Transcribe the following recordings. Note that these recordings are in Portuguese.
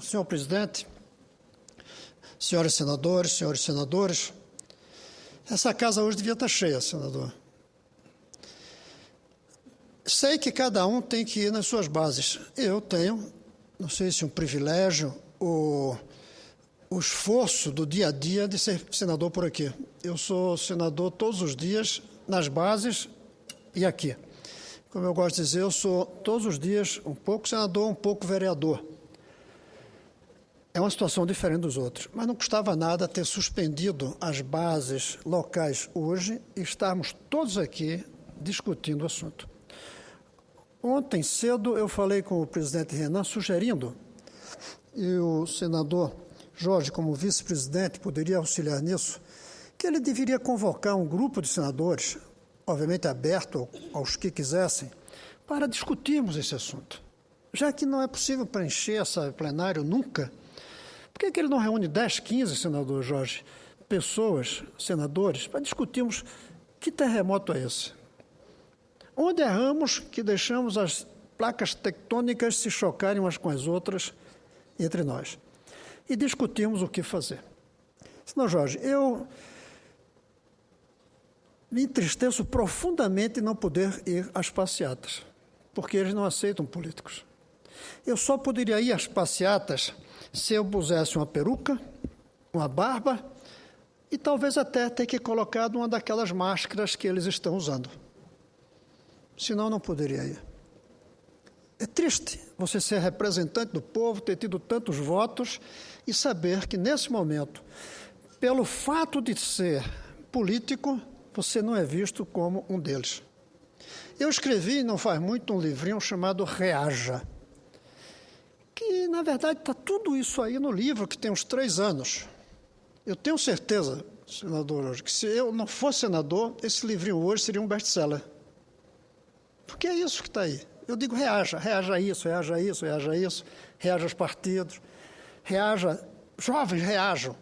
Senhor presidente, senhores senadores, essa casa hoje devia estar cheia, senador. Sei que cada um tem que ir nas suas bases. Eu tenho, não sei se um privilégio ou o esforço do dia a dia de ser senador por aqui. Eu sou senador todos os dias, nas bases e aqui. Como eu gosto de dizer, eu sou todos os dias um pouco senador, um pouco vereador. É uma situação diferente dos outros, mas não custava nada ter suspendido as bases locais hoje e estarmos todos aqui discutindo o assunto. Ontem cedo eu falei com o presidente Renan sugerindo, e o senador Jorge, como vice-presidente, poderia auxiliar nisso, que ele deveria convocar um grupo de senadores, obviamente aberto aos que quisessem, para discutirmos esse assunto. Já que não é possível preencher esse plenário nunca, por que ele não reúne 10, 15, senador Jorge, pessoas, senadores, para discutirmos que terremoto é esse? Onde erramos que deixamos as placas tectônicas se chocarem umas com as outras entre nós? E discutirmos o que fazer. Senão, Jorge, eu me entristeço profundamente em não poder ir às passeatas, porque eles não aceitam políticos. Eu só poderia ir às passeatas se eu pusesse uma peruca, uma barba e talvez até ter que colocar uma daquelas máscaras que eles estão usando. Senão, não poderia ir. É triste você ser representante do povo, ter tido tantos votos e saber que, nesse momento, pelo fato de ser político, você não é visto como um deles. Eu escrevi, não faz muito, um livrinho chamado Reaja, que, na verdade, está tudo isso aí no livro, que tem uns 3 anos. Eu tenho certeza, senador Jorge, que se eu não fosse senador, esse livrinho hoje seria um best-seller. Porque é isso que está aí. Eu digo reaja a isso, reaja aos partidos, jovens reajam.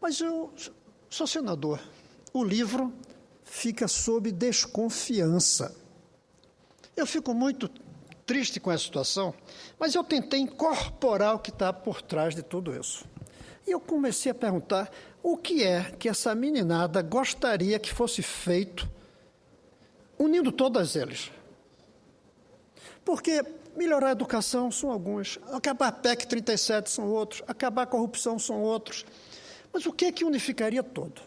Mas eu sou senador. O livro fica sob desconfiança. Eu fico muito triste com essa situação, mas eu tentei incorporar o que está por trás de tudo isso. E eu comecei a perguntar o que é que essa meninada gostaria que fosse feito, unindo todas eles. Porque melhorar a educação são alguns, acabar a PEC 37 são outros, acabar a corrupção são outros. Mas o que é que unificaria todo?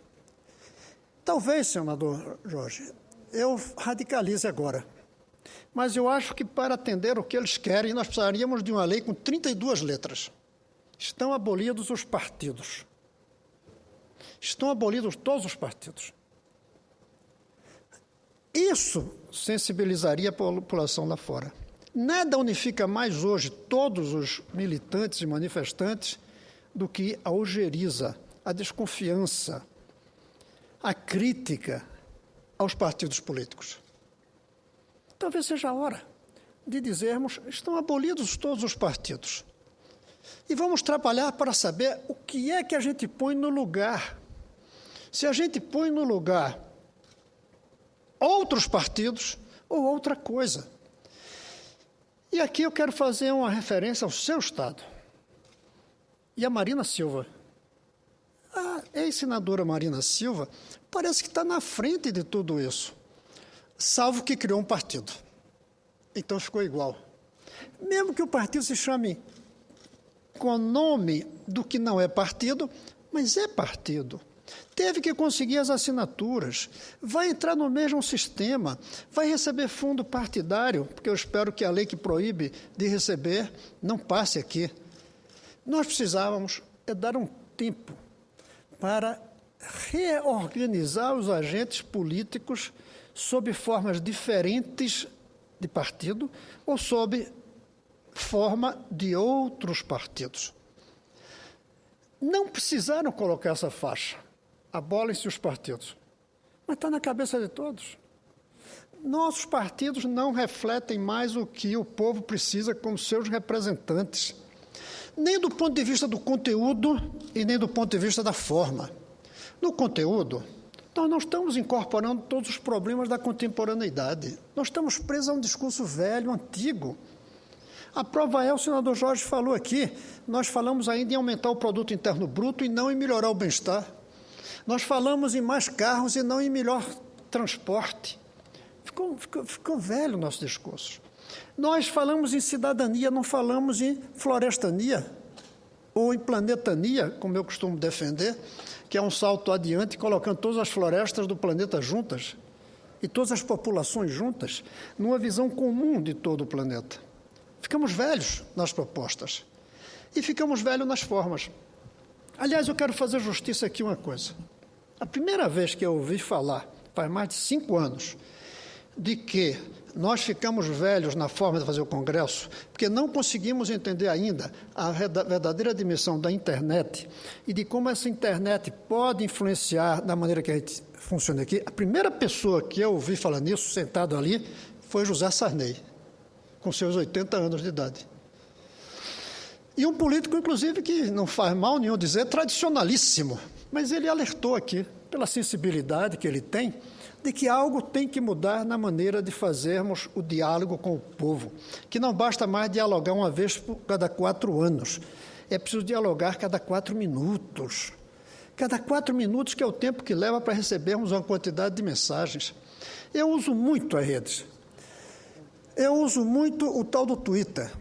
Talvez, senador Jorge, eu radicalize agora. Mas eu acho que para atender o que eles querem, nós precisaríamos de uma lei com 32 letras. Estão abolidos os partidos. Estão abolidos todos os partidos. Isso sensibilizaria a população lá fora. Nada unifica mais hoje todos os militantes e manifestantes do que a ojeriza, a desconfiança, a crítica aos partidos políticos. Talvez seja a hora de dizermos, estão abolidos todos os partidos. E vamos trabalhar para saber o que é que a gente põe no lugar. Se a gente põe no lugar outros partidos ou outra coisa. E aqui eu quero fazer uma referência ao seu Estado. E a Marina Silva. A ex-senadora Marina Silva parece que está na frente de tudo isso, salvo que criou um partido. Então ficou igual. Mesmo que o partido se chame com o nome do que não é partido, mas é partido. Teve que conseguir as assinaturas, vai entrar no mesmo sistema, vai receber fundo partidário, porque eu espero que a lei que proíbe de receber não passe aqui. Nós precisávamos dar um tempo para reorganizar os agentes políticos sob formas diferentes de partido ou sob forma de outros partidos. Não precisaram colocar essa faixa. Abolem-se os partidos. Mas está na cabeça de todos. Nossos partidos não refletem mais o que o povo precisa como seus representantes. Nem do ponto de vista do conteúdo e nem do ponto de vista da forma. No conteúdo, nós não estamos incorporando todos os problemas da contemporaneidade. Nós estamos presos a um discurso velho, antigo. A prova é, o senador Jorge falou aqui, nós falamos ainda em aumentar o produto interno bruto e não em melhorar o bem-estar. Nós falamos em mais carros e não em melhor transporte. Ficou velho o nosso discurso. Nós falamos em cidadania, não falamos em florestania ou em planetania, como eu costumo defender, que é um salto adiante, colocando todas as florestas do planeta juntas e todas as populações juntas, numa visão comum de todo o planeta. Ficamos velhos nas propostas e ficamos velhos nas formas. Aliás, eu quero fazer justiça aqui uma coisa. A primeira vez que eu ouvi falar, faz mais de 5 anos, de que nós ficamos velhos na forma de fazer o Congresso, porque não conseguimos entender ainda a verdadeira dimensão da internet e de como essa internet pode influenciar da maneira que a gente funciona aqui. A primeira pessoa que eu ouvi falar nisso, sentado ali, foi José Sarney, com seus 80 anos de idade. E um político, inclusive, que não faz mal nenhum dizer, tradicionalíssimo, mas ele alertou aqui, pela sensibilidade que ele tem, de que algo tem que mudar na maneira de fazermos o diálogo com o povo, que não basta mais dialogar uma vez por cada 4 anos, é preciso dialogar cada 4 minutos. Cada 4 minutos, que é o tempo que leva para recebermos uma quantidade de mensagens. Eu uso muito as redes. Eu uso muito o tal do Twitter.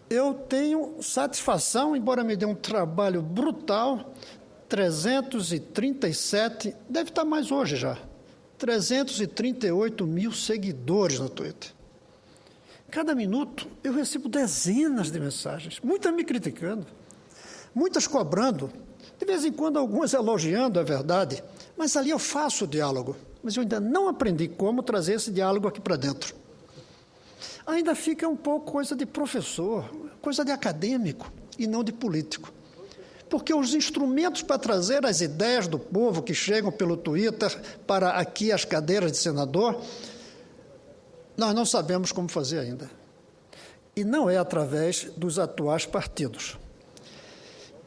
Eu tenho satisfação, embora me dê um trabalho brutal, 337, deve estar mais hoje já, 338 mil seguidores no Twitter. Cada minuto eu recebo dezenas de mensagens, muitas me criticando, muitas cobrando, de vez em quando algumas elogiando, é verdade, mas ali eu faço o diálogo, mas eu ainda não aprendi como trazer esse diálogo aqui para dentro. Ainda fica um pouco coisa de professor, coisa de acadêmico e não de político. Porque os instrumentos para trazer as ideias do povo que chegam pelo Twitter para aqui as cadeiras de senador, nós não sabemos como fazer ainda. E não é através dos atuais partidos.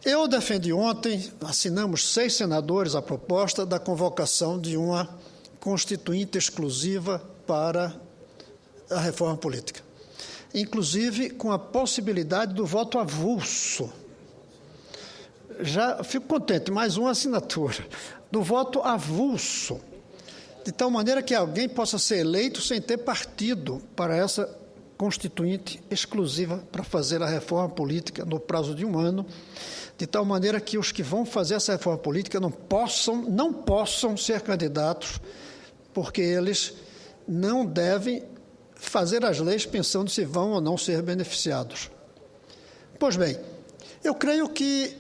Eu defendi ontem, assinamos 6 senadores a proposta da convocação de uma constituinte exclusiva para a reforma política. Inclusive com a possibilidade do voto avulso. Já fico contente, mais uma assinatura, do voto avulso, de tal maneira que alguém possa ser eleito sem ter partido para essa constituinte exclusiva para fazer a reforma política no prazo de 1 ano, de tal maneira que os que vão fazer essa reforma política não possam ser candidatos, porque eles não devem fazer as leis pensando se vão ou não ser beneficiados. Pois bem, eu creio que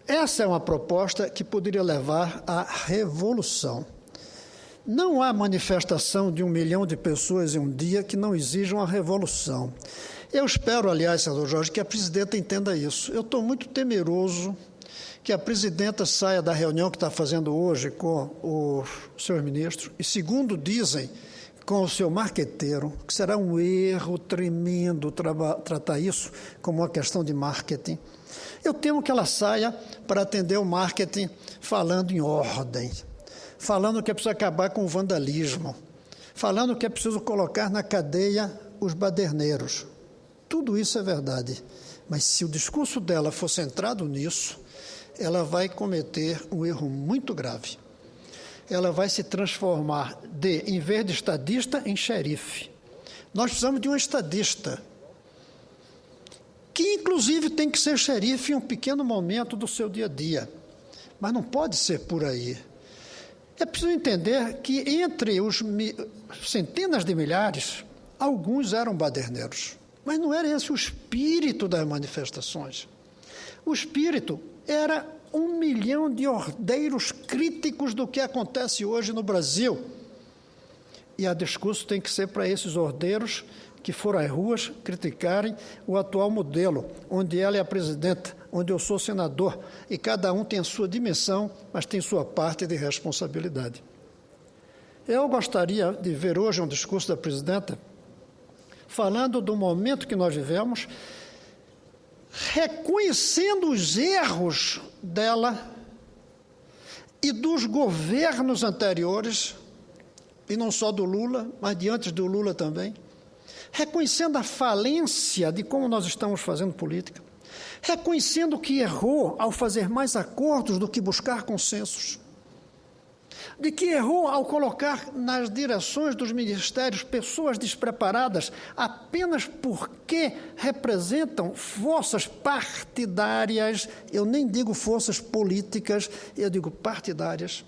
essa é uma proposta que poderia levar à revolução. Não há manifestação de 1 milhão de pessoas em um dia que não exijam a revolução. Eu espero, aliás, senador Jorge, que a presidenta entenda isso. Eu estou muito temeroso que a presidenta saia da reunião que está fazendo hoje com os seus ministros e, segundo dizem, com o seu marqueteiro, que será um erro tremendo tratar isso como uma questão de marketing. Eu temo que ela saia para atender o marketing falando em ordem, falando que é preciso acabar com o vandalismo, falando que é preciso colocar na cadeia os baderneiros. Tudo isso é verdade, mas se o discurso dela for centrado nisso, ela vai cometer um erro muito grave. Ela vai se transformar em vez de estadista, em xerife. Nós precisamos de um estadista, que inclusive tem que ser xerife em um pequeno momento do seu dia a dia, mas não pode ser por aí. É preciso entender que entre os centenas de milhares, alguns eram baderneiros, mas não era esse o espírito das manifestações. O espírito era 1 milhão de ordeiros críticos do que acontece hoje no Brasil. E o discurso tem que ser para esses ordeiros que foram às ruas criticarem o atual modelo, onde ela é a presidenta, onde eu sou senador, e cada um tem a sua dimensão, mas tem sua parte de responsabilidade. Eu gostaria de ver hoje um discurso da presidenta falando do momento que nós vivemos, reconhecendo os erros dela e dos governos anteriores, e não só do Lula, mas de antes do Lula também, reconhecendo a falência de como nós estamos fazendo política, reconhecendo que errou ao fazer mais acordos do que buscar consensos, de que errou ao colocar nas direções dos ministérios pessoas despreparadas apenas porque representam forças partidárias, eu nem digo forças políticas, eu digo partidárias,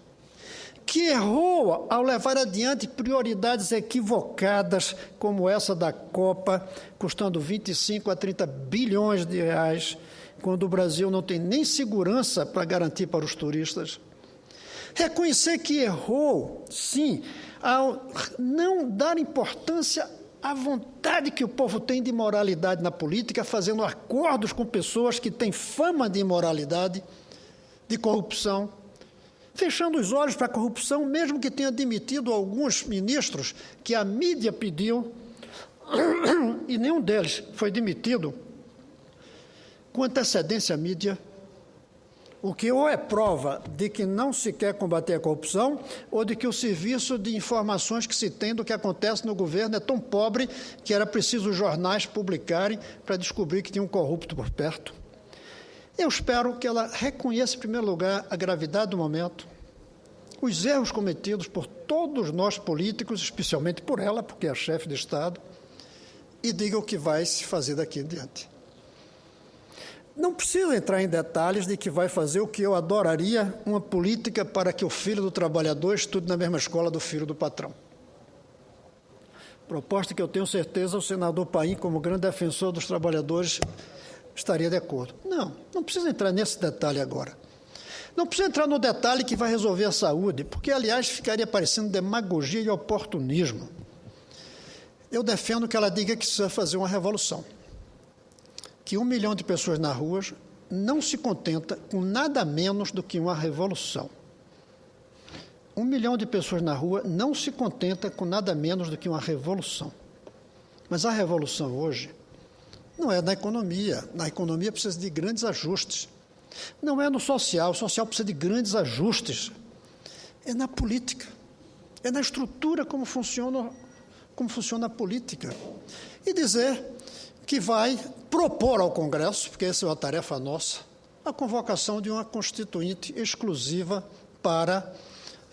que errou ao levar adiante prioridades equivocadas, como essa da Copa, custando 25 a 30 bilhões de reais, quando o Brasil não tem nem segurança para garantir para os turistas. Reconhecer que errou, sim, ao não dar importância à vontade que o povo tem de moralidade na política, fazendo acordos com pessoas que têm fama de imoralidade, de corrupção, fechando os olhos para a corrupção, mesmo que tenha demitido alguns ministros que a mídia pediu, e nenhum deles foi demitido com antecedência à mídia, o que ou é prova de que não se quer combater a corrupção, ou de que o serviço de informações que se tem do que acontece no governo é tão pobre que era preciso os jornais publicarem para descobrir que tinha um corrupto por perto. Eu espero que ela reconheça, em primeiro lugar, a gravidade do momento, os erros cometidos por todos nós políticos, especialmente por ela, porque é a chefe de Estado, e diga o que vai se fazer daqui em diante. Não precisa entrar em detalhes de que vai fazer o que eu adoraria, uma política para que o filho do trabalhador estude na mesma escola do filho do patrão. Proposta que eu tenho certeza o senador Paim, como grande defensor dos trabalhadores, estaria de acordo. Não precisa entrar nesse detalhe agora. Não precisa entrar no detalhe que vai resolver a saúde, porque, aliás, ficaria parecendo demagogia e oportunismo. Eu defendo que ela diga que precisa fazer uma revolução. Que 1 milhão de pessoas na rua não se contenta com nada menos do que uma revolução. 1 milhão de pessoas na rua não se contenta com nada menos do que uma revolução. Mas a revolução hoje não é na economia. Na economia precisa de grandes ajustes. Não é no social. O social precisa de grandes ajustes. É na política. É na estrutura como funciona a política. E dizer que vai propor ao Congresso, porque essa é uma tarefa nossa, a convocação de uma constituinte exclusiva para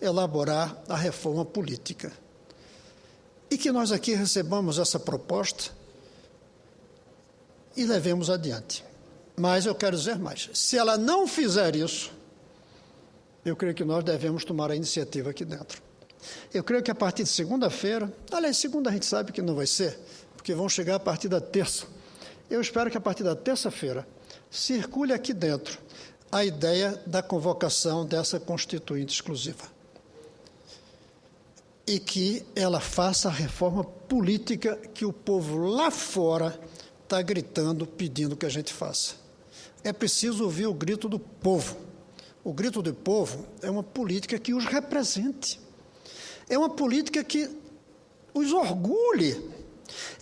elaborar a reforma política. E que nós aqui recebamos essa proposta e levemos adiante. Mas eu quero dizer mais, se ela não fizer isso, eu creio que nós devemos tomar a iniciativa aqui dentro. Eu creio que a partir de segunda-feira, aliás, segunda a gente sabe que não vai ser, porque vão chegar a partir da terça. Eu espero que a partir da terça-feira circule aqui dentro a ideia da convocação dessa constituinte exclusiva. E que ela faça a reforma política que o povo lá fora está gritando, pedindo que a gente faça. É preciso ouvir o grito do povo. O grito do povo é uma política que os represente. É uma política que os orgulhe.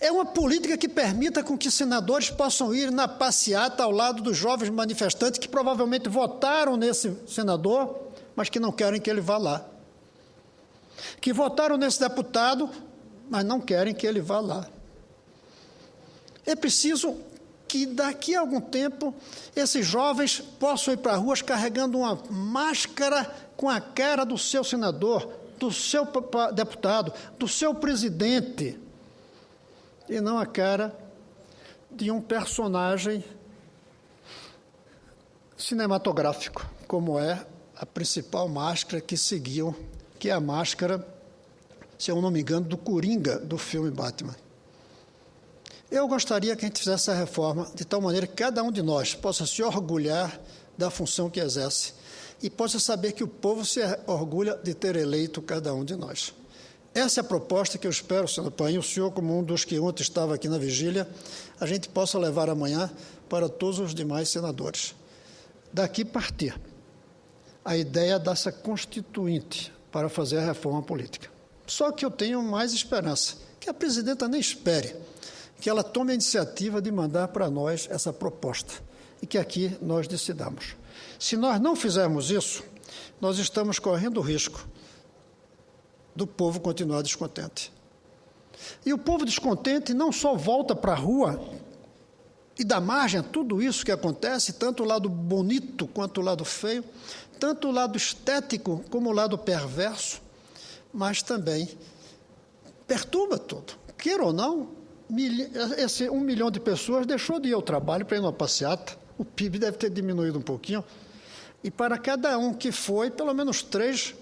É uma política que permita com que senadores possam ir na passeata ao lado dos jovens manifestantes que provavelmente votaram nesse senador, mas que não querem que ele vá lá. Que votaram nesse deputado, mas não querem que ele vá lá. É preciso que daqui a algum tempo esses jovens possam ir para as ruas carregando uma máscara com a cara do seu senador, do seu deputado, do seu presidente, e não a cara de um personagem cinematográfico, como é a principal máscara que seguiu, que é a máscara, se eu não me engano, do Coringa, do filme Batman. Eu gostaria que a gente fizesse essa reforma de tal maneira que cada um de nós possa se orgulhar da função que exerce e possa saber que o povo se orgulha de ter eleito cada um de nós. Essa é a proposta que eu espero, senador Paim, o senhor, como um dos que ontem estava aqui na vigília, a gente possa levar amanhã para todos os demais senadores. Daqui partir a ideia dessa constituinte para fazer a reforma política. Só que eu tenho mais esperança, que a presidenta nem espere, que ela tome a iniciativa de mandar para nós essa proposta e que aqui nós decidamos. Se nós não fizermos isso, nós estamos correndo o risco do povo continuar descontente. E o povo descontente não só volta para a rua e dá margem a tudo isso que acontece, tanto o lado bonito quanto o lado feio, tanto o lado estético como o lado perverso, mas também perturba tudo. Queira ou não, esse 1 milhão de pessoas deixou de ir ao trabalho para ir numa passeata, o PIB deve ter diminuído um pouquinho, e para cada um que foi, pelo menos 3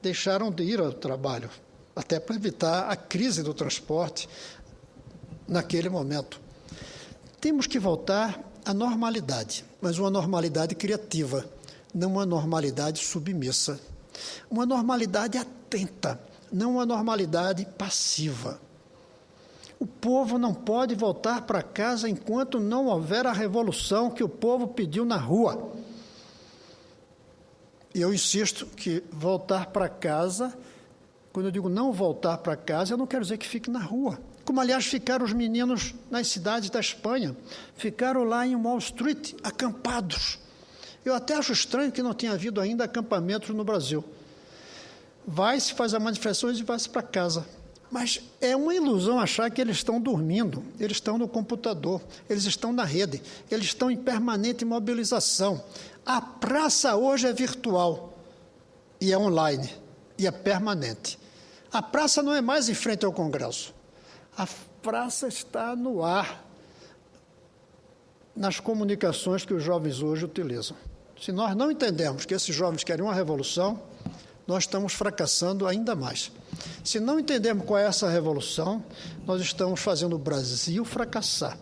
deixaram de ir ao trabalho, até para evitar a crise do transporte naquele momento. Temos que voltar à normalidade, mas uma normalidade criativa, não uma normalidade submissa. Uma normalidade atenta, não uma normalidade passiva. O povo não pode voltar para casa enquanto não houver a revolução que o povo pediu na rua. E eu insisto que voltar para casa, quando eu digo não voltar para casa, eu não quero dizer que fique na rua. Como, aliás, ficaram os meninos nas cidades da Espanha. Ficaram lá em Wall Street, acampados. Eu até acho estranho que não tenha havido ainda acampamentos no Brasil. Vai-se, faz as manifestações e vai-se para casa. Mas é uma ilusão achar que eles estão dormindo, eles estão no computador, eles estão na rede, eles estão em permanente mobilização. A praça hoje é virtual e é online e é permanente. A praça não é mais em frente ao Congresso. A praça está no ar, nas comunicações que os jovens hoje utilizam. Se nós não entendermos que esses jovens querem uma revolução, nós estamos fracassando ainda mais. Se não entendermos qual é essa revolução, nós estamos fazendo o Brasil fracassar.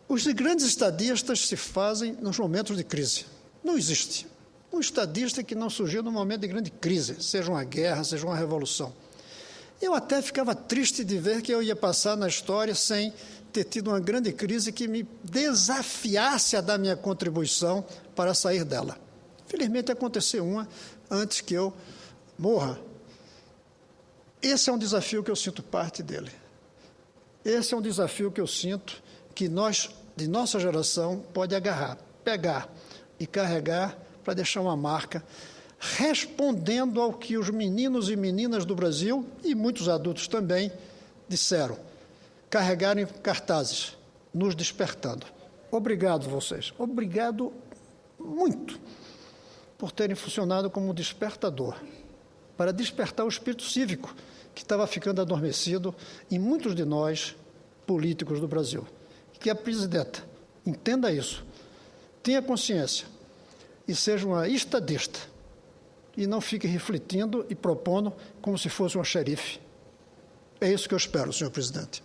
Os grandes estadistas se fazem nos momentos de crise. Não existe um estadista que não surgiu num momento de grande crise, seja uma guerra, seja uma revolução. Eu até ficava triste de ver que eu ia passar na história sem ter tido uma grande crise que me desafiasse a dar minha contribuição para sair dela. Felizmente aconteceu uma antes que eu morra. Esse é um desafio que eu sinto parte dele. Esse é um desafio que eu sinto que nós, de nossa geração, pode agarrar, pegar e carregar para deixar uma marca, respondendo ao que os meninos e meninas do Brasil, e muitos adultos também, disseram. Carregarem cartazes, nos despertando. Obrigado vocês, obrigado muito por terem funcionado como um despertador, para despertar o espírito cívico que estava ficando adormecido em muitos de nós, políticos do Brasil. Que a presidenta entenda isso, tenha consciência e seja uma estadista e não fique refletindo e propondo como se fosse uma xerife. É isso que eu espero, senhor presidente.